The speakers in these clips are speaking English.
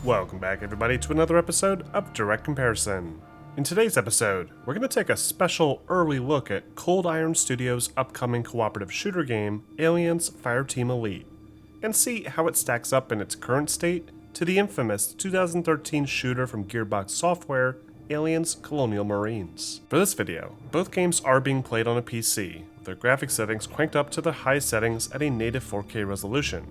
Welcome back everybody to another episode of Direct Comparison. In today's episode, we're going to take a special early look at Cold Iron Studios' upcoming cooperative shooter game, Aliens Fireteam Elite, and see how it stacks up in its current state to the infamous 2013 shooter from Gearbox Software, Aliens Colonial Marines. For this video, both games are being played on a PC, with their graphics settings cranked up to their highest settings at a native 4K resolution.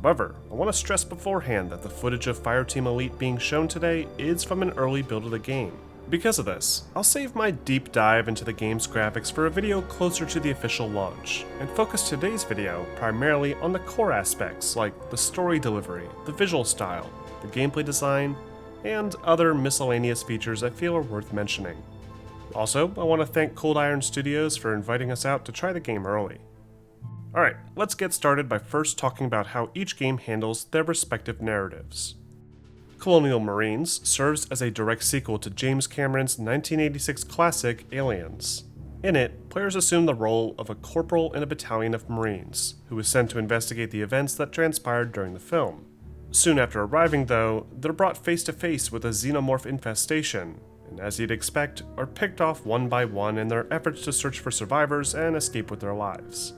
However, I want to stress beforehand that the footage of Fireteam Elite being shown today is from an early build of the game. Because of this, I'll save my deep dive into the game's graphics for a video closer to the official launch, and focus today's video primarily on the core aspects like the story delivery, the visual style, the gameplay design, and other miscellaneous features I feel are worth mentioning. Also, I want to thank Cold Iron Studios for inviting us out to try the game early. Alright, let's get started by first talking about how each game handles their respective narratives. Colonial Marines serves as a direct sequel to James Cameron's 1986 classic Aliens. In it, players assume the role of a corporal in a battalion of Marines, who is sent to investigate the events that transpired during the film. Soon after arriving, though, they're brought face to face with a xenomorph infestation, and as you'd expect, are picked off one by one in their efforts to search for survivors and escape with their lives.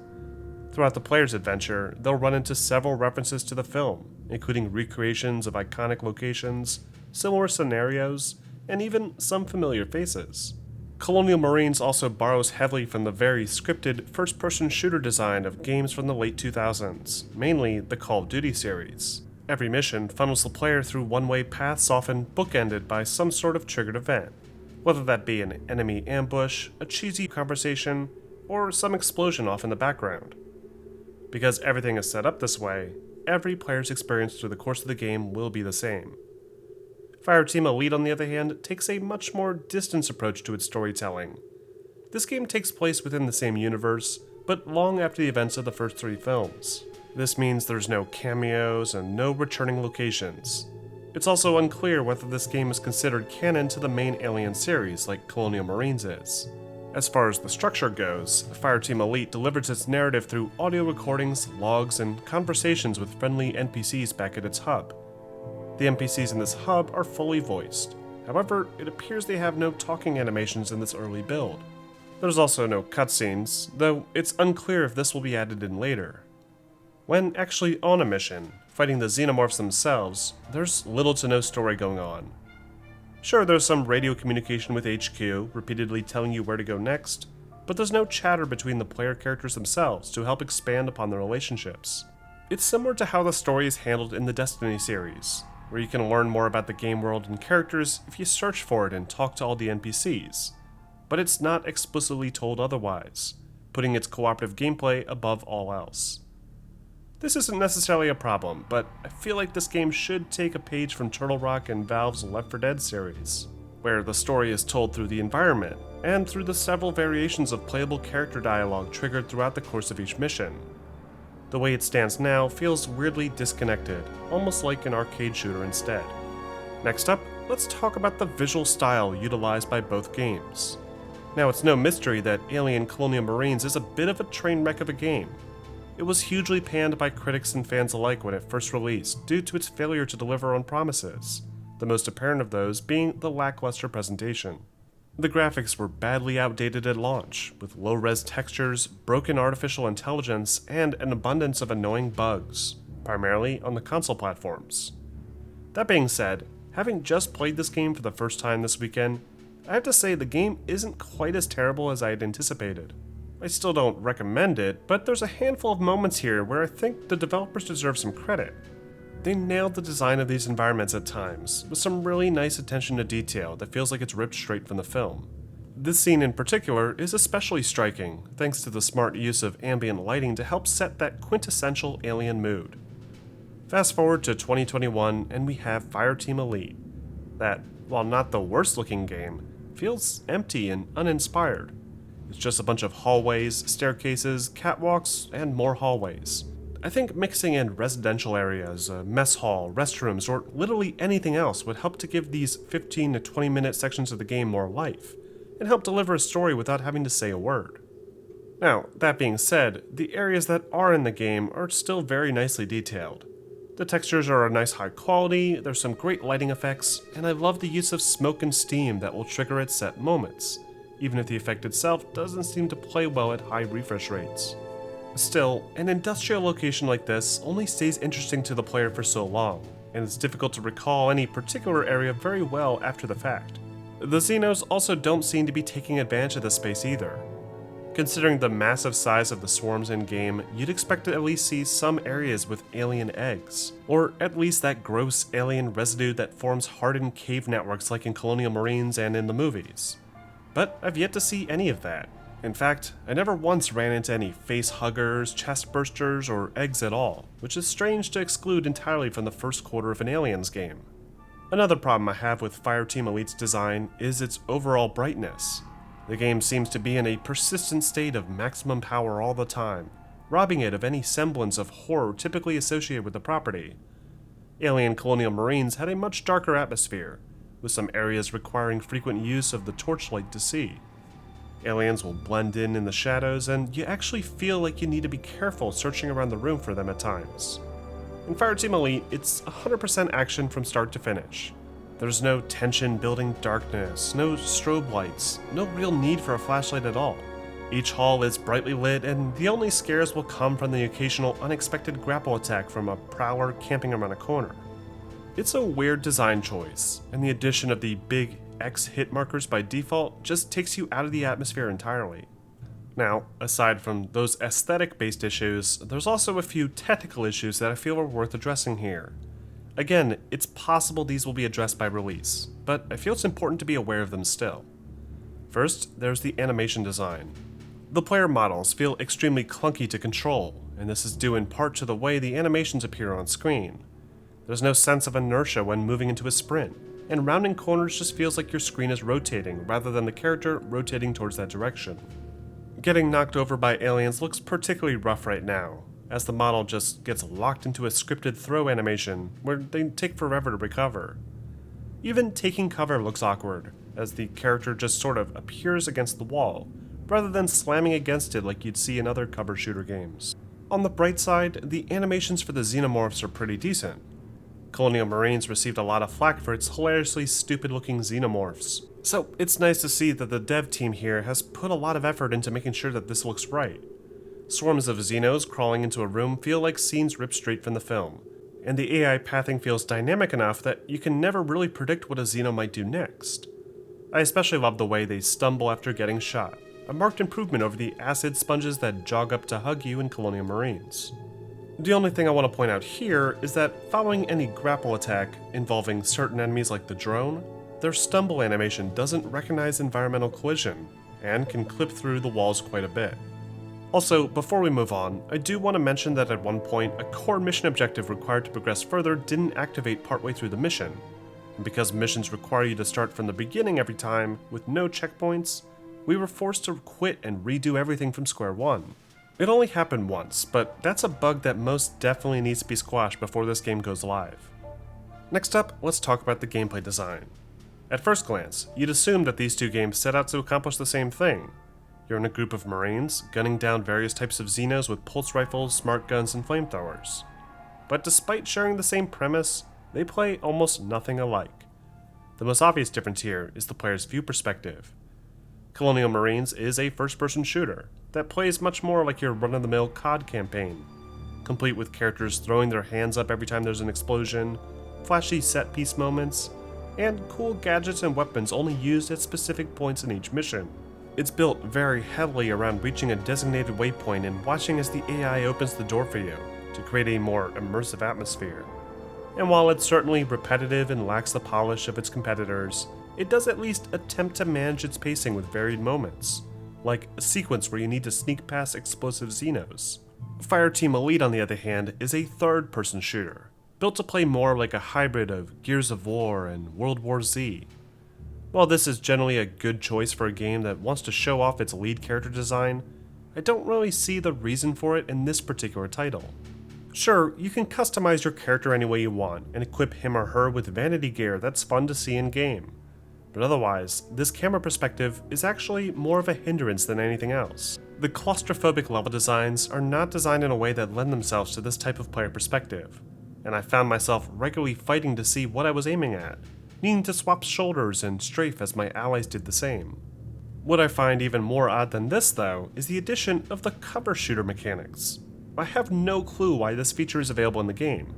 Throughout the player's adventure, they'll run into several references to the film, including recreations of iconic locations, similar scenarios, and even some familiar faces. Colonial Marines also borrows heavily from the very scripted first-person shooter design of games from the late 2000s, mainly the Call of Duty series. Every mission funnels the player through one-way paths often bookended by some sort of triggered event, whether that be an enemy ambush, a cheesy conversation, or some explosion off in the background. Because everything is set up this way, every player's experience through the course of the game will be the same. Fireteam Elite, on the other hand, takes a much more distanced approach to its storytelling. This game takes place within the same universe, but long after the events of the first three films. This means there's no cameos and no returning locations. It's also unclear whether this game is considered canon to the main Alien series like Colonial Marines is. As far as the structure goes, Fireteam Elite delivers its narrative through audio recordings, logs, and conversations with friendly NPCs back at its hub. The NPCs in this hub are fully voiced. However, it appears they have no talking animations in this early build. There's also no cutscenes, though it's unclear if this will be added in later. When actually on a mission, fighting the xenomorphs themselves, there's little to no story going on. Sure, there's some radio communication with HQ, repeatedly telling you where to go next, but there's no chatter between the player characters themselves to help expand upon their relationships. It's similar to how the story is handled in the Destiny series, where you can learn more about the game world and characters if you search for it and talk to all the NPCs, but it's not explicitly told otherwise, putting its cooperative gameplay above all else. This isn't necessarily a problem, but I feel like this game should take a page from Turtle Rock and Valve's Left 4 Dead series, where the story is told through the environment, and through the several variations of playable character dialogue triggered throughout the course of each mission. The way it stands now feels weirdly disconnected, almost like an arcade shooter instead. Next up, let's talk about the visual style utilized by both games. Now, it's no mystery that Alien Colonial Marines is a bit of a train wreck of a game. It was hugely panned by critics and fans alike when it first released due to its failure to deliver on promises, the most apparent of those being the lackluster presentation. The graphics were badly outdated at launch, with low-res textures, broken artificial intelligence, and an abundance of annoying bugs, primarily on the console platforms. That being said, having just played this game for the first time this weekend, I have to say the game isn't quite as terrible as I had anticipated. I still don't recommend it, but there's a handful of moments here where I think the developers deserve some credit. They nailed the design of these environments at times, with some really nice attention to detail that feels like it's ripped straight from the film. This scene in particular is especially striking, thanks to the smart use of ambient lighting to help set that quintessential alien mood. Fast forward to 2021 and we have Fireteam Elite, that, while not the worst looking game, feels empty and uninspired. It's just a bunch of hallways, staircases, catwalks, and more hallways. I think mixing in residential areas, a mess hall, restrooms, or literally anything else would help to give these 15 to 20 minute sections of the game more life, and help deliver a story without having to say a word. Now, that being said, the areas that are in the game are still very nicely detailed. The textures are a nice high quality, there's some great lighting effects, and I love the use of smoke and steam that will trigger at set moments, even if the effect itself doesn't seem to play well at high refresh rates. Still, an industrial location like this only stays interesting to the player for so long, and it's difficult to recall any particular area very well after the fact. The Xenos also don't seem to be taking advantage of this space either. Considering the massive size of the swarms in-game, you'd expect to at least see some areas with alien eggs, or at least that gross alien residue that forms hardened cave networks like in Colonial Marines and in the movies. But I've yet to see any of that. In fact, I never once ran into any face huggers, chest bursters, or eggs at all, which is strange to exclude entirely from the first quarter of an Aliens game. Another problem I have with Fireteam Elite's design is its overall brightness. The game seems to be in a persistent state of maximum power all the time, robbing it of any semblance of horror typically associated with the property. Alien Colonial Marines had a much darker atmosphere, with some areas requiring frequent use of the torchlight to see. Aliens will blend in the shadows, and you actually feel like you need to be careful searching around the room for them at times. In Fireteam Elite, it's 100% action from start to finish. There's no tension-building darkness, no strobe lights, no real need for a flashlight at all. Each hall is brightly lit, and the only scares will come from the occasional unexpected grapple attack from a prowler camping around a corner. It's a weird design choice, and the addition of the big X hit markers by default just takes you out of the atmosphere entirely. Now, aside from those aesthetic-based issues, there's also a few technical issues that I feel are worth addressing here. Again, it's possible these will be addressed by release, but I feel it's important to be aware of them still. First, there's the animation design. The player models feel extremely clunky to control, and this is due in part to the way the animations appear on screen. There's no sense of inertia when moving into a sprint, and rounding corners just feels like your screen is rotating rather than the character rotating towards that direction. Getting knocked over by aliens looks particularly rough right now, as the model just gets locked into a scripted throw animation where they take forever to recover. Even taking cover looks awkward, as the character just sort of appears against the wall, rather than slamming against it like you'd see in other cover shooter games. On the bright side, the animations for the xenomorphs are pretty decent. Colonial Marines received a lot of flack for its hilariously stupid-looking xenomorphs, so it's nice to see that the dev team here has put a lot of effort into making sure that this looks right. Swarms of Xenos crawling into a room feel like scenes ripped straight from the film, and the AI pathing feels dynamic enough that you can never really predict what a Xeno might do next. I especially love the way they stumble after getting shot, a marked improvement over the acid sponges that jog up to hug you in Colonial Marines. The only thing I want to point out here is that following any grapple attack involving certain enemies like the drone, their stumble animation doesn't recognize environmental collision, and can clip through the walls quite a bit. Also, before we move on, I do want to mention that at one point, a core mission objective required to progress further didn't activate partway through the mission, and because missions require you to start from the beginning every time, with no checkpoints, we were forced to quit and redo everything from square one. It only happened once, but that's a bug that most definitely needs to be squashed before this game goes live. Next up, let's talk about the gameplay design. At first glance, you'd assume that these two games set out to accomplish the same thing. You're in a group of Marines, gunning down various types of Xenos with pulse rifles, smart guns, and flamethrowers. But despite sharing the same premise, they play almost nothing alike. The most obvious difference here is the player's view perspective. Colonial Marines is a first-person shooter that plays much more like your run-of-the-mill COD campaign, complete with characters throwing their hands up every time there's an explosion, flashy set-piece moments, and cool gadgets and weapons only used at specific points in each mission. It's built very heavily around reaching a designated waypoint and watching as the AI opens the door for you to create a more immersive atmosphere. And while it's certainly repetitive and lacks the polish of its competitors, it does at least attempt to manage its pacing with varied moments, like a sequence where you need to sneak past explosive Xenos. Fireteam Elite, on the other hand, is a third-person shooter, built to play more like a hybrid of Gears of War and World War Z. While this is generally a good choice for a game that wants to show off its lead character design, I don't really see the reason for it in this particular title. Sure, you can customize your character any way you want and equip him or her with vanity gear that's fun to see in-game. But otherwise, this camera perspective is actually more of a hindrance than anything else. The claustrophobic level designs are not designed in a way that lend themselves to this type of player perspective, and I found myself regularly fighting to see what I was aiming at, needing to swap shoulders and strafe as my allies did the same. What I find even more odd than this, though, is the addition of the cover shooter mechanics. I have no clue why this feature is available in the game.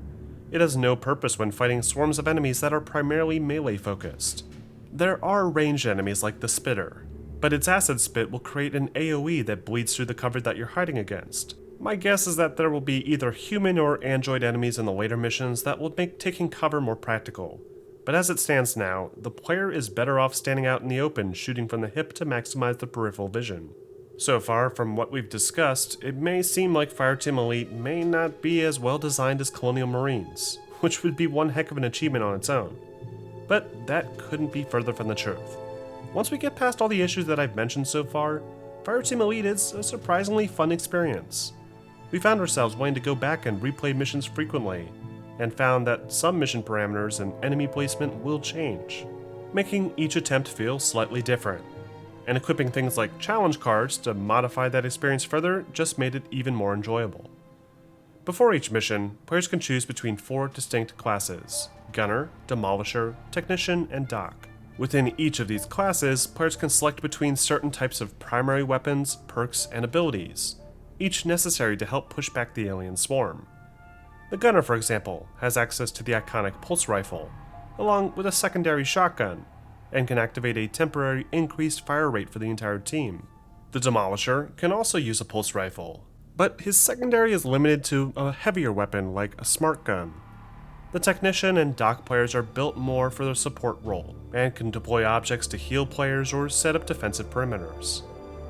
It has no purpose when fighting swarms of enemies that are primarily melee focused. There are ranged enemies like the Spitter, but its acid spit will create an AoE that bleeds through the cover that you're hiding against. My guess is that there will be either human or android enemies in the later missions that will make taking cover more practical. But as it stands now, the player is better off standing out in the open shooting from the hip to maximize the peripheral vision. So far, from what we've discussed, it may seem like Fireteam Elite may not be as well designed as Colonial Marines, which would be one heck of an achievement on its own. But that couldn't be further from the truth. Once we get past all the issues that I've mentioned so far, Fireteam Elite is a surprisingly fun experience. We found ourselves wanting to go back and replay missions frequently, and found that some mission parameters and enemy placement will change, making each attempt feel slightly different. And equipping things like challenge cards to modify that experience further just made it even more enjoyable. Before each mission, players can choose between 4 distinct classes: Gunner, Demolisher, Technician, and Doc. Within each of these classes, players can select between certain types of primary weapons, perks, and abilities, each necessary to help push back the alien swarm. The Gunner, for example, has access to the iconic pulse rifle, along with a secondary shotgun, and can activate a temporary increased fire rate for the entire team. The Demolisher can also use a pulse rifle, but his secondary is limited to a heavier weapon like a smart gun. The Technician and Doc players are built more for their support role, and can deploy objects to heal players or set up defensive perimeters.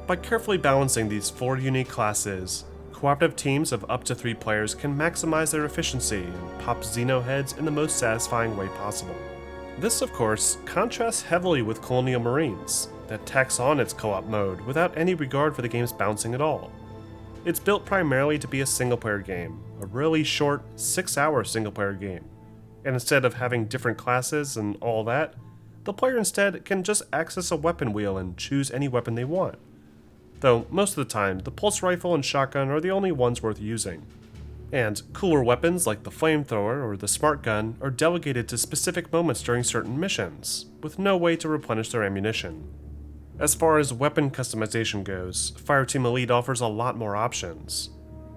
By carefully balancing these 4 unique classes, cooperative teams of up to 3 players can maximize their efficiency and pop Xeno heads in the most satisfying way possible. This, of course, contrasts heavily with Colonial Marines, that tacks on its co-op mode without any regard for the game's bouncing at all. It's built primarily to be a single-player game, a really short, 6-hour single-player game, and instead of having different classes and all that, the player instead can just access a weapon wheel and choose any weapon they want. Though most of the time, the pulse rifle and shotgun are the only ones worth using. And cooler weapons like the flamethrower or the smart gun are delegated to specific moments during certain missions, with no way to replenish their ammunition. As far as weapon customization goes, Fireteam Elite offers a lot more options.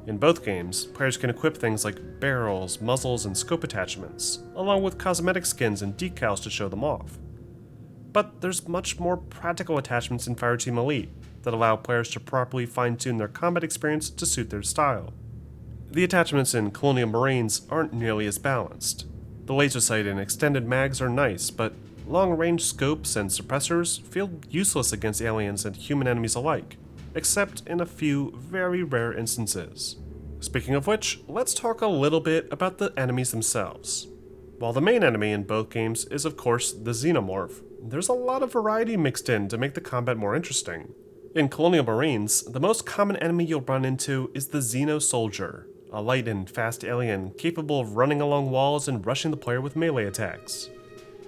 In both games, players can equip things like barrels, muzzles, and scope attachments, along with cosmetic skins and decals to show them off. But there's much more practical attachments in Fireteam Elite that allow players to properly fine-tune their combat experience to suit their style. The attachments in Colonial Marines aren't nearly as balanced. The laser sight and extended mags are nice, but long-range scopes and suppressors feel useless against aliens and human enemies alike, except in a few very rare instances. Speaking of which, let's talk a little bit about the enemies themselves. While the main enemy in both games is of course the Xenomorph, there's a lot of variety mixed in to make the combat more interesting. In Colonial Marines, the most common enemy you'll run into is the Xeno Soldier, a light and fast alien capable of running along walls and rushing the player with melee attacks.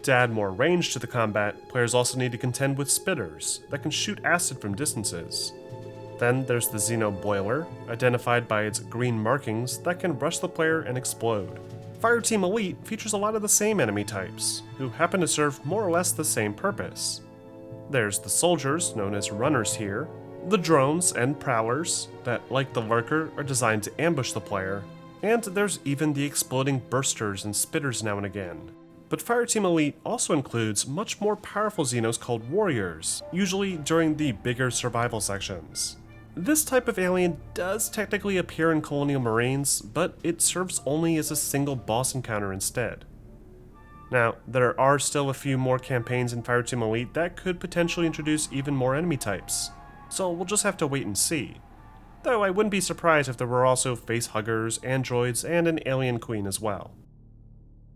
To add more range to the combat, players also need to contend with spitters that can shoot acid from distances. Then there's the Xeno Boiler, identified by its green markings that can rush the player and explode. Fireteam Elite features a lot of the same enemy types, who happen to serve more or less the same purpose. There's the soldiers, known as runners here, the drones and prowlers, that, like the lurker, are designed to ambush the player, and there's even the exploding bursters and spitters now and again. But Fireteam Elite also includes much more powerful Xenos called warriors, usually during the bigger survival sections. This type of alien does technically appear in Colonial Marines, but it serves only as a single boss encounter instead. Now, there are still a few more campaigns in Fireteam Elite that could potentially introduce even more enemy types, so we'll just have to wait and see. Though I wouldn't be surprised if there were also facehuggers, androids, and an alien queen as well.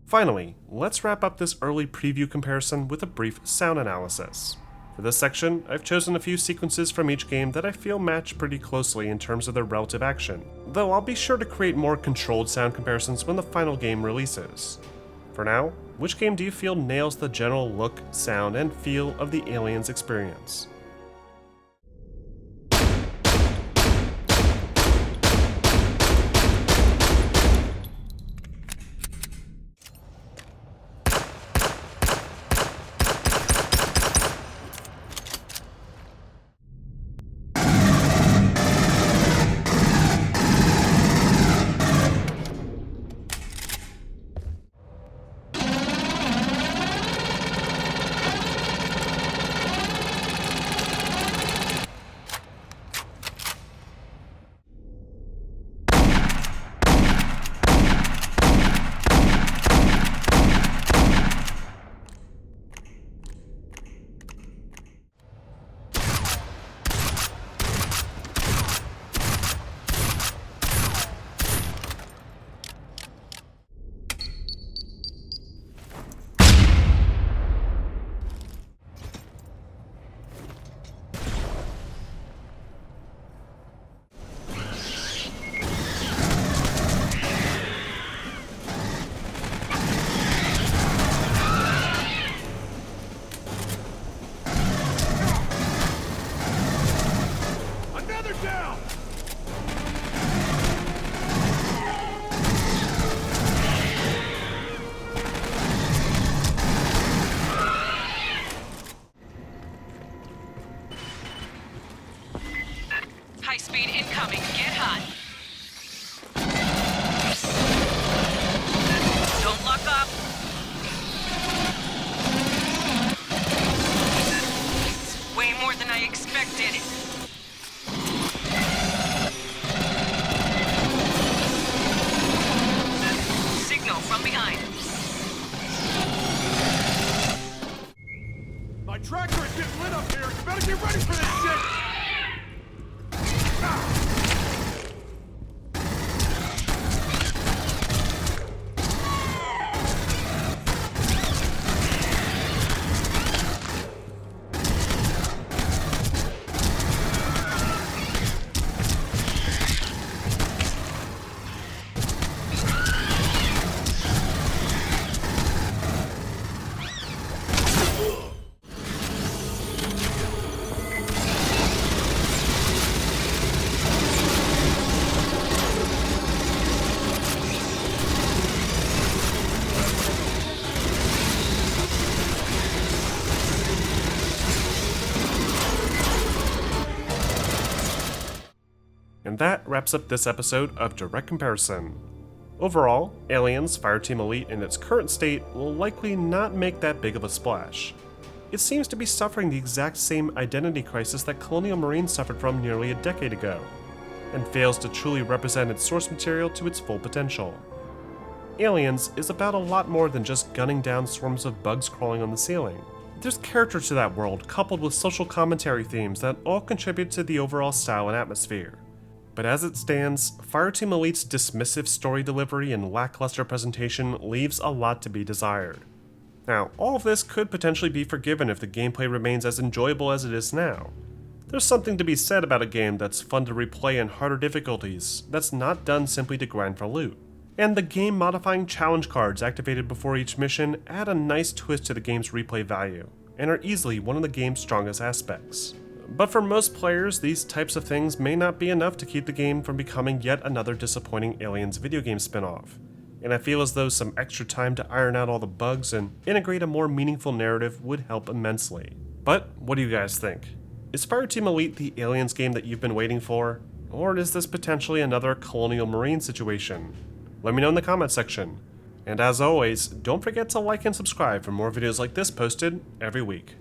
Finally, let's wrap up this early preview comparison with a brief sound analysis. For this section, I've chosen a few sequences from each game that I feel match pretty closely in terms of their relative action, though I'll be sure to create more controlled sound comparisons when the final game releases. For now, which game do you feel nails the general look, sound, and feel of the Aliens experience? And that wraps up this episode of Direct Comparison. Overall, Aliens Fireteam Elite in its current state will likely not make that big of a splash. It seems to be suffering the exact same identity crisis that Colonial Marines suffered from nearly a decade ago, and fails to truly represent its source material to its full potential. Aliens is about a lot more than just gunning down swarms of bugs crawling on the ceiling. There's character to that world, coupled with social commentary themes that all contribute to the overall style and atmosphere. But as it stands, Fireteam Elite's dismissive story delivery and lackluster presentation leaves a lot to be desired. Now, all of this could potentially be forgiven if the gameplay remains as enjoyable as it is now. There's something to be said about a game that's fun to replay in harder difficulties, that's not done simply to grind for loot. And the game-modifying challenge cards activated before each mission add a nice twist to the game's replay value, and are easily one of the game's strongest aspects. But for most players, these types of things may not be enough to keep the game from becoming yet another disappointing Aliens video game spin-off. And I feel as though some extra time to iron out all the bugs and integrate a more meaningful narrative would help immensely. But what do you guys think? Is Fireteam Elite the Aliens game that you've been waiting for? Or is this potentially another Colonial Marine situation? Let me know in the comment section. And as always, don't forget to like and subscribe for more videos like this posted every week.